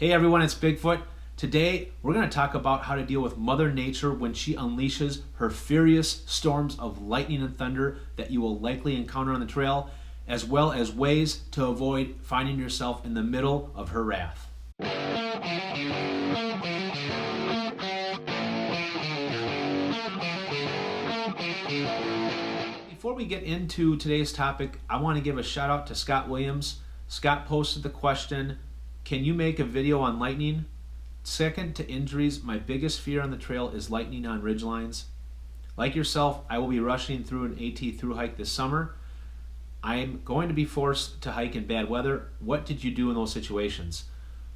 Hey everyone, it's Bigfoot. Today we're going to talk about how to deal with Mother Nature when she unleashes her furious storms of lightning and thunder that you will likely encounter on the trail, as well as ways to avoid finding yourself in the middle of her wrath. Before we get into today's topic, I want to give a shout out to Scott Williams. Scott posted the question, can you make a video on lightning? Second to injuries, my biggest fear on the trail is lightning on ridgelines. Like yourself, I will be rushing through an AT through hike this summer. I am going to be forced to hike in bad weather. What did you do in those situations?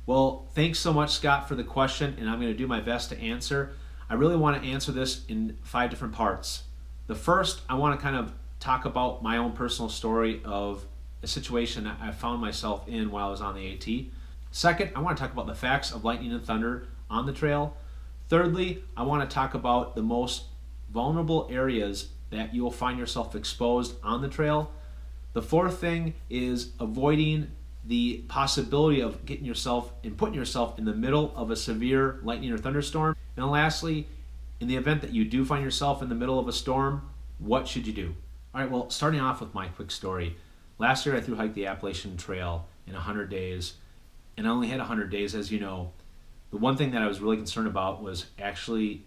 Well, thanks so much, Scott, for the question, and I'm going to do my best to answer. I really want to answer this in 5 different parts. The first, I want to kind of talk about my own personal story of a situation that I found myself in while I was on the AT. Second, I want to talk about the facts of lightning and thunder on the trail. Thirdly, I want to talk about the most vulnerable areas that you will find yourself exposed on the trail. The fourth thing is avoiding the possibility of getting yourself and putting yourself in the middle of a severe lightning or thunderstorm. And lastly, in the event that you do find yourself in the middle of a storm, what should you do? All right, well, starting off with my quick story. Last year I thru hiked the Appalachian Trail in 100 days. And I only had 100 days, as you know. The one thing that I was really concerned about was actually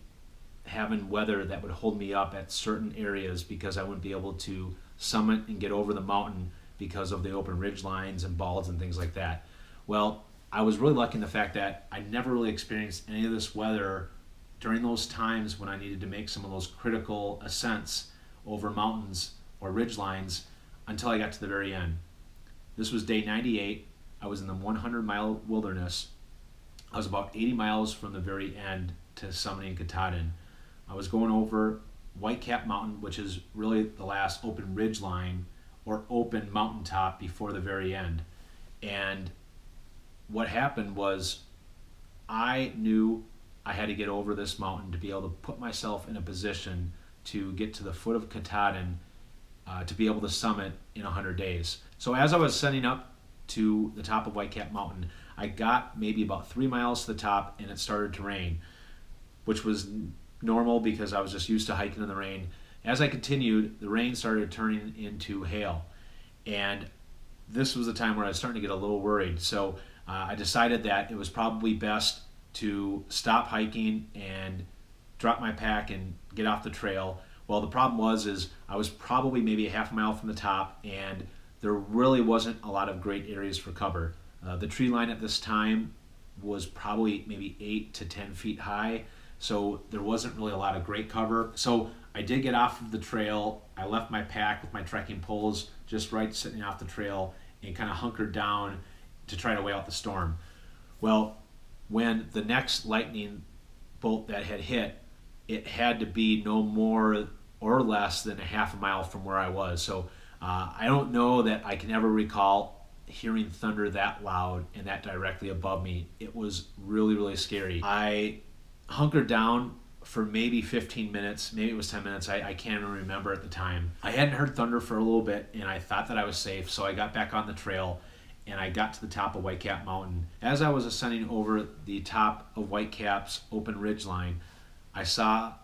having weather that would hold me up at certain areas because I wouldn't be able to summit and get over the mountain because of the open ridge lines and balds and things like that. Well, I was really lucky in the fact that I never really experienced any of this weather during those times when I needed to make some of those critical ascents over mountains or ridge lines until I got to the very end. This was day 98. I was in the 100-mile wilderness. I was about 80 miles from the very end to summiting Katahdin. I was going over Whitecap Mountain, which is really the last open ridge line or open mountaintop before the very end. And what happened was I knew I had to get over this mountain to be able to put myself in a position to get to the foot of Katahdin to be able to summit in 100 days. So as I was setting up to the top of Whitecap Mountain, I got maybe about 3 miles to the top and it started to rain, which was normal because I was just used to hiking in the rain. As I continued, the rain started turning into hail, and this was the time where I was starting to get a little worried. So I decided that it was probably best to stop hiking and drop my pack and get off the trail. Well, the problem is I was probably maybe a half mile from the top, and there really wasn't a lot of great areas for cover. The tree line at this time was probably maybe 8 to 10 feet high, so there wasn't really a lot of great cover. So I did get off of the trail. I left my pack with my trekking poles just right sitting off the trail and kind of hunkered down to try to wait out the storm. Well, when the next lightning bolt that had hit, it had to be no more or less than a half a mile from where I was. So I don't know that I can ever recall hearing thunder that loud and that directly above me. It was really, really scary. I hunkered down for maybe 15 minutes, maybe it was 10 minutes, I can't even remember at the time. I hadn't heard thunder for a little bit and I thought that I was safe, so I got back on the trail and I got to the top of Whitecap Mountain. As I was ascending over the top of Whitecap's open ridgeline, I saw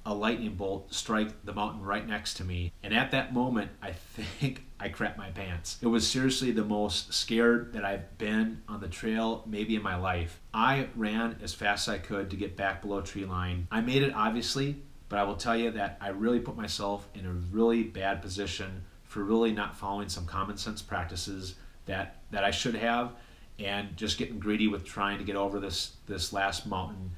a lightning bolt strike the mountain right next to me, and at that moment I think I crapped my pants. It was seriously the most scared that I've been on the trail maybe in my life. I ran as fast as I could to get back below tree line. I made it obviously, but I will tell you that I really put myself in a really bad position for really not following some common sense practices that I should have, and just getting greedy with trying to get over this last mountain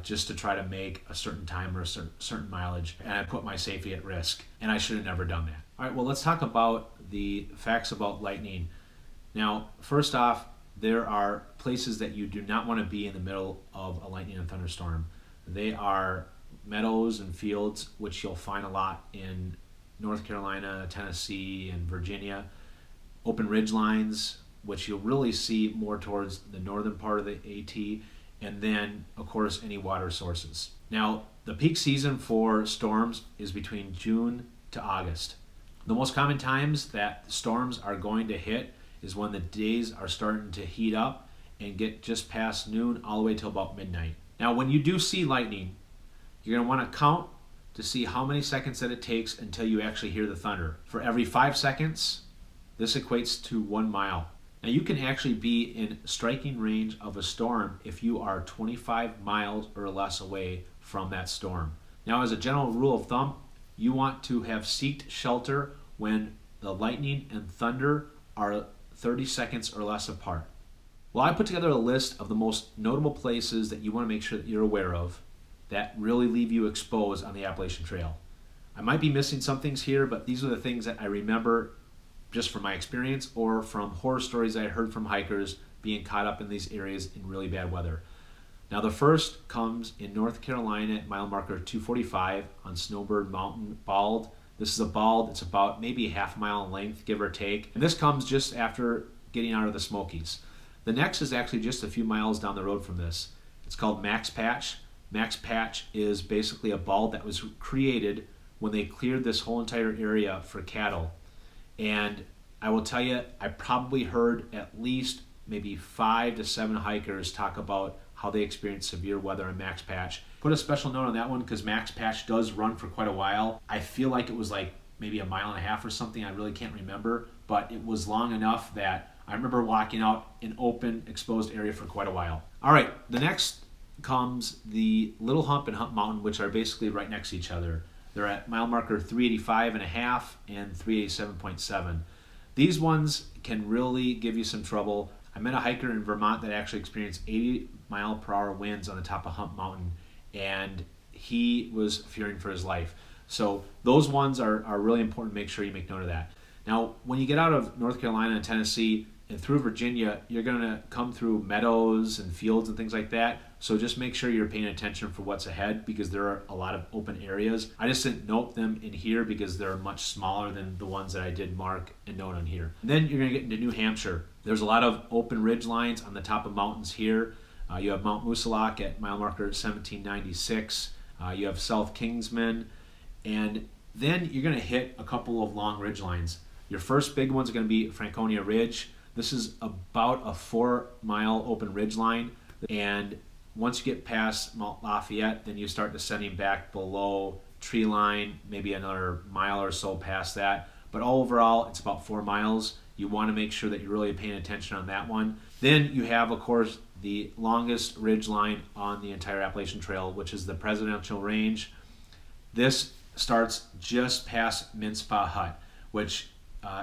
just to try to make a certain time or a certain mileage, and I put my safety at risk, and I should have never done that. All right, well, let's talk about the facts about lightning. Now, first off, there are places that you do not want to be in the middle of a lightning and thunderstorm. They are meadows and fields, which you'll find a lot in North Carolina, Tennessee, and Virginia. Open ridge lines, which you'll really see more towards the northern part of the AT, and then, of course, any water sources. Now, the peak season for storms is between June to August. The most common times that storms are going to hit is when the days are starting to heat up and get just past noon all the way till about midnight. Now, when you do see lightning, you're going to want to count to see how many seconds that it takes until you actually hear the thunder. For every 5 seconds, this equates to 1 mile. Now, you can actually be in striking range of a storm if you are 25 miles or less away from that storm. Now, as a general rule of thumb, you want to have seeked shelter when the lightning and thunder are 30 seconds or less apart. Well, I put together a list of the most notable places that you want to make sure that you're aware of that really leave you exposed on the Appalachian Trail. I might be missing some things here, but these are the things that I remember just from my experience or from horror stories I heard from hikers being caught up in these areas in really bad weather. Now, the first comes in North Carolina at mile marker 245 on Snowbird Mountain Bald. This is a bald, it's about maybe a half mile in length, give or take. And this comes just after getting out of the Smokies. The next is actually just a few miles down the road from this. It's called Max Patch. Max Patch is basically a bald that was created when they cleared this whole entire area for cattle. And I will tell you, I probably heard at least maybe 5 to 7 hikers talk about how they experienced severe weather in Max Patch. Put a special note on that one because Max Patch does run for quite a while. I feel like it was like maybe 1.5 miles or something. I really can't remember, but it was long enough that I remember walking out in open, exposed area for quite a while. All right, the next comes the Little Hump and Hump Mountain, which are basically right next to each other. They're at mile marker 385.5 and 387.7. These ones can really give you some trouble. I met a hiker in Vermont that actually experienced 80-mile-per-hour winds on the top of Hump Mountain, and he was fearing for his life. So those ones are really important to make sure you make note of that. Now, when you get out of North Carolina and Tennessee and through Virginia, you're going to come through meadows and fields and things like that. So just make sure you're paying attention for what's ahead because there are a lot of open areas. I just didn't note them in here because they're much smaller than the ones that I did mark and note on here. And then you're going to get into New Hampshire. There's a lot of open ridge lines on the top of mountains here. You have Mount Moosilauke at mile marker 1796. You have South Kingsman. And then you're going to hit a couple of long ridge lines. Your first big one's going to be Franconia Ridge. This is about a 4-mile open ridge line. And once you get past Mount Lafayette, then you start descending back below tree line, maybe another mile or so past that. But overall, it's about 4 miles. You want to make sure that you're really paying attention on that one. Then you have, of course, the longest ridge line on the entire Appalachian Trail, which is the Presidential Range. This starts just past Minspa Hut, which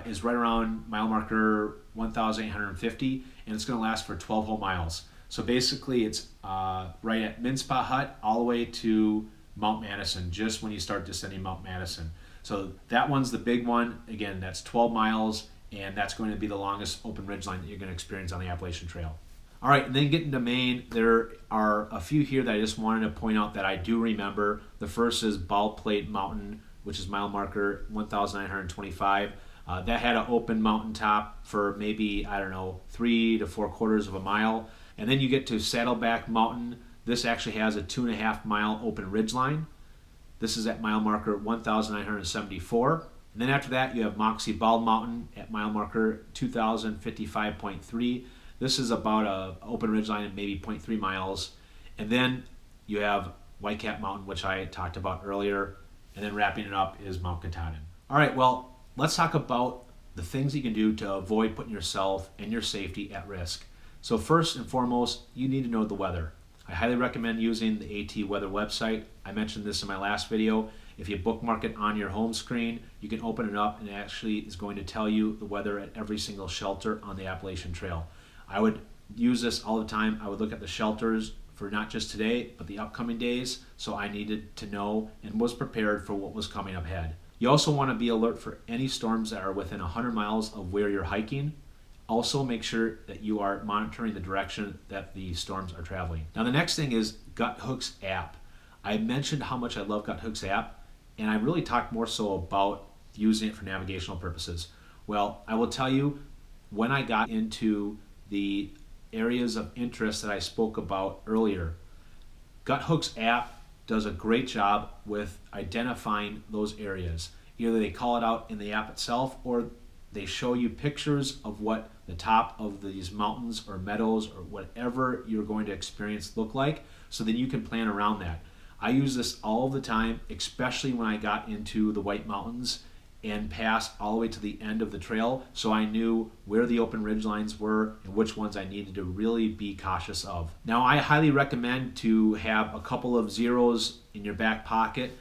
is right around mile marker 1,850, and it's going to last for 12 whole miles. So basically, it's right at Minspa Hut all the way to Mount Madison, just when you start descending Mount Madison. So that one's the big one. Again, that's 12 miles, and that's going to be the longest open ridgeline that you're going to experience on the Appalachian Trail. All right, and then getting to Maine, there are a few here that I just wanted to point out that I do remember. The first is Bald Plate Mountain, which is mile marker 1,925. That had an open mountaintop for maybe, 3 to 4/4 of a mile. And then you get to Saddleback Mountain. This actually has a 2.5-mile open ridgeline. This is at mile marker 1,974. And then after that, you have Moxie Bald Mountain at mile marker 2,055.3. This is about an open ridgeline of maybe 0.3 miles. And then you have Whitecap Mountain, which I talked about earlier. And then wrapping it up is Mount Katahdin. All right, well, let's talk about the things you can do to avoid putting yourself and your safety at risk. So first and foremost, you need to know the weather. I highly recommend using the AT Weather website. I mentioned this in my last video. If you bookmark it on your home screen, you can open it up and it actually is going to tell you the weather at every single shelter on the Appalachian Trail. I would use this all the time. I would look at the shelters for not just today, but the upcoming days, so I needed to know and was prepared for what was coming up ahead. You also want to be alert for any storms that are within 100 miles of where you're hiking. Also make sure that you are monitoring the direction that the storms are traveling. Now the next thing is Guthook's app. I mentioned how much I love Guthook's app, and I really talked more so about using it for navigational purposes. Well, I will tell you, when I got into the areas of interest that I spoke about earlier, Guthook's app does a great job with identifying those areas. Either they call it out in the app itself or they show you pictures of what the top of these mountains or meadows or whatever you're going to experience look like, so then you can plan around that. I use this all the time, especially when I got into the White Mountains and passed all the way to the end of the trail, so I knew where the open ridge lines were and which ones I needed to really be cautious of. Now, I highly recommend to have a couple of zeros in your back pocket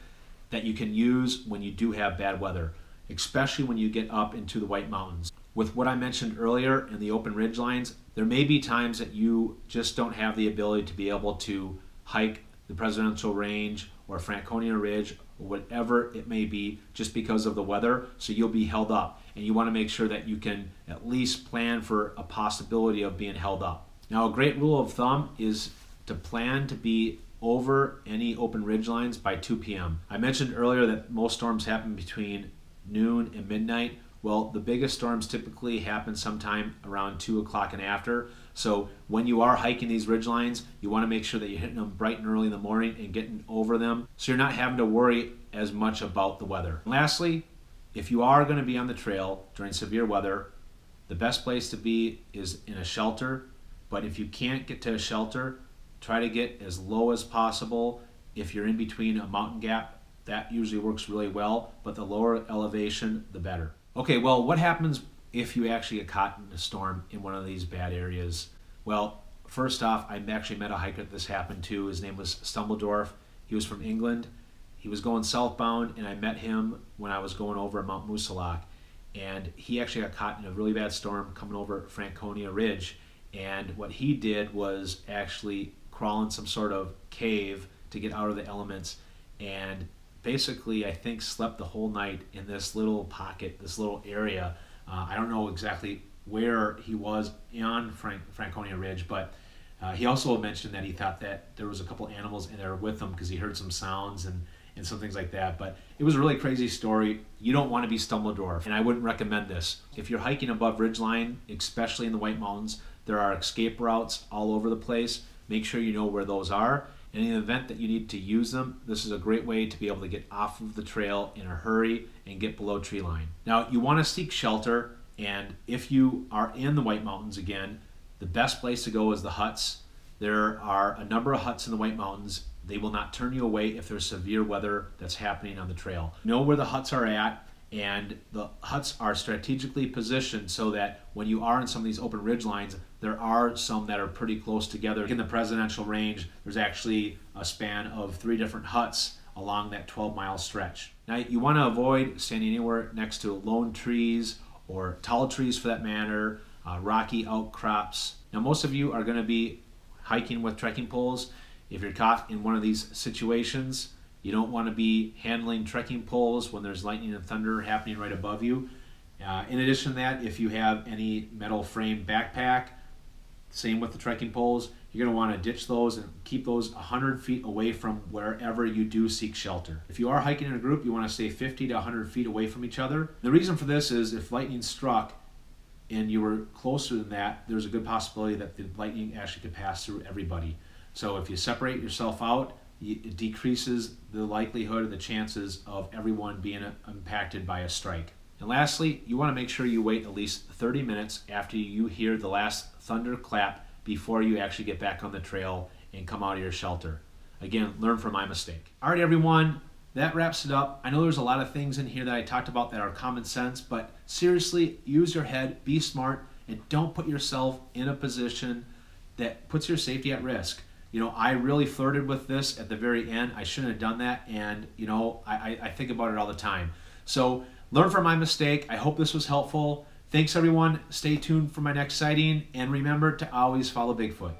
that you can use when you do have bad weather, especially when you get up into the White Mountains. With what I mentioned earlier in the open ridge lines, there may be times that you just don't have the ability to be able to hike the Presidential Range or Franconia Ridge or whatever it may be just because of the weather, so you'll be held up. And you want to make sure that you can at least plan for a possibility of being held up. Now, a great rule of thumb is to plan to be over any open ridge lines by 2 p.m. I mentioned earlier that most storms happen between noon and midnight. Well, the biggest storms typically happen sometime around 2 o'clock and after. So when you are hiking these ridge lines, you want to make sure that you're hitting them bright and early in the morning and getting over them, so you're not having to worry as much about the weather. And lastly, if you are going to be on the trail during severe weather, the best place to be is in a shelter. But if you can't get to a shelter, try to get as low as possible. If you're in between a mountain gap, that usually works really well, but the lower elevation, the better. Okay, well, what happens if you actually get caught in a storm in one of these bad areas? Well, first off, I actually met a hiker that this happened to. His name was Stumbledorf. He was from England. He was going southbound, and I met him when I was going over Mount Moosilauke. And he actually got caught in a really bad storm coming over Franconia Ridge. And what he did was actually crawl in some sort of cave to get out of the elements, and basically, I think, slept the whole night in this little pocket, this little area. I don't know exactly where he was on Franconia Ridge, but he also mentioned that he thought that there was a couple animals in there with him because he heard some sounds and some things like that. But it was a really crazy story. You don't want to be Stumbledorf, and I wouldn't recommend this. If you're hiking above ridgeline, especially in the White Mountains, there are escape routes all over the place. Make sure you know where those are. And in the event that you need to use them, this is a great way to be able to get off of the trail in a hurry and get below tree line. Now, you want to seek shelter, and if you are in the White Mountains again, the best place to go is the huts. There are a number of huts in the White Mountains. They will not turn you away if there's severe weather that's happening on the trail. Know where the huts are at, and the huts are strategically positioned so that when you are in some of these open ridge lines, there are some that are pretty close together. In the Presidential Range, there's actually a span of 3 different huts along that 12-mile stretch. Now, you want to avoid standing anywhere next to lone trees or tall trees for that matter, rocky outcrops. Now, most of you are going to be hiking with trekking poles. If you're caught in one of these situations, you don't want to be handling trekking poles when there's lightning and thunder happening right above you. In addition to that, if you have any metal frame backpack, same with the trekking poles, you're going to want to ditch those and keep those 100 feet away from wherever you do seek shelter. If you are hiking in a group, you want to stay 50 to 100 feet away from each other. The reason for this is if lightning struck and you were closer than that, there's a good possibility that the lightning actually could pass through everybody. So if you separate yourself out, it decreases the likelihood and the chances of everyone being impacted by a strike. And lastly, you want to make sure you wait at least 30 minutes after you hear the last thunder clap before you actually get back on the trail and come out of your shelter. Again, learn from my mistake. All right, everyone, that wraps it up. I know there's a lot of things in here that I talked about that are common sense, but seriously, use your head, be smart, and don't put yourself in a position that puts your safety at risk. You know, I really flirted with this at the very end. I shouldn't have done that, and you know, I think about it all the time. So learn from my mistake. I hope this was helpful. Thanks, everyone. Stay tuned for my next sighting, and remember to always follow Bigfoot.